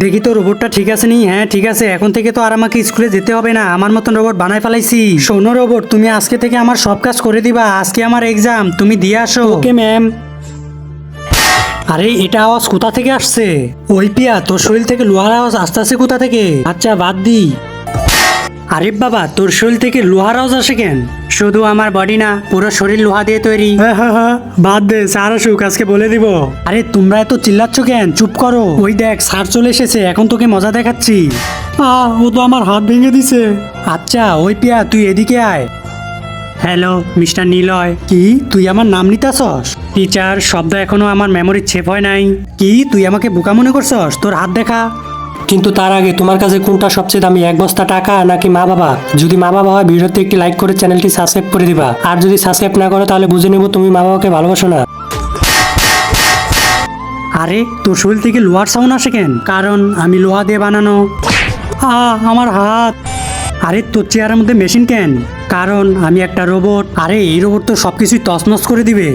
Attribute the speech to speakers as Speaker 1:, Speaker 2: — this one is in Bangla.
Speaker 1: দেখি তো রোবটটা ঠিক আছে নি। হ্যাঁ ঠিক আছে, এখন থেকে তো আর আমাকে স্কুলে যেতে হবে না, আমার মতন রোবট বানাই ফেলাইছি। শোনো রোবট, তুমি আজকে থেকে আমার সব কাজ করে দিবা। আজকে আমার এক্সাম, তুমি দিয়ে আসো। Okay ma'am. আরে এটা আওয়াজ কোথা থেকে আসছে? ওই পিয়া, তোর শরীর থেকে লোহার আওয়াজ আসতেছে কোথা থেকে? আচ্ছা বাদ দি। আরে বাবা, তোর শরীর থেকে লোহার আওয়াজ আসে কেন? শুধু আমার বডি না, পুরো শরীর লোহা দিয়ে তৈরি। হ্যাঁ হ্যাঁ হ্যাঁ, বাদ দে, স্যার আসুক, আজকে বলে দিব। আরে তোমরা এত চিল্লাচ্ছ কেন? চুপ করো। ওই দেখ, স্যার চলে এসেছে, এখন তোকে মজা দেখাচ্ছি। ও তো আমার হাত ভেঙে দিছে। আচ্ছা ওই পিয়া, তুই এদিকে আয়। Hello mister Niloy. কি তুই আমার নাম নিতাছস? টিচার, শব্দ এখনো আমার মেমোরির ছেপ হয় নাই। কি তুই আমাকে বোকা মনে করছস? তোর হাত দেখা। কিন্তু তার আগে তোমার কাছে কোনটা সবচেয়ে দামি, এক বস্তা টাকা নাকি মা বাবা? যদি মা বাবা হয়, ভিডিওতে একটি লাইক করে চ্যানেলটি সাবস্ক্রাইব করে দিবা। আর যদি সাবস্ক্রাইব না করো, তাহলে বুঝে নেব তুমি মা বাবাকে ভালোবাসো না। আরে তোর শরীর থেকে লোহার সাউন্ড আসে কেন? কারণ আমি লোহা দিয়ে বানানো। আমার হাত। আরে তোর চেয়ারের মধ্যে মেশিন কেন? কারণ আমি একটা রোবট। আরে এই রোবট তো সবকিছুই তছনছ করে দিবে।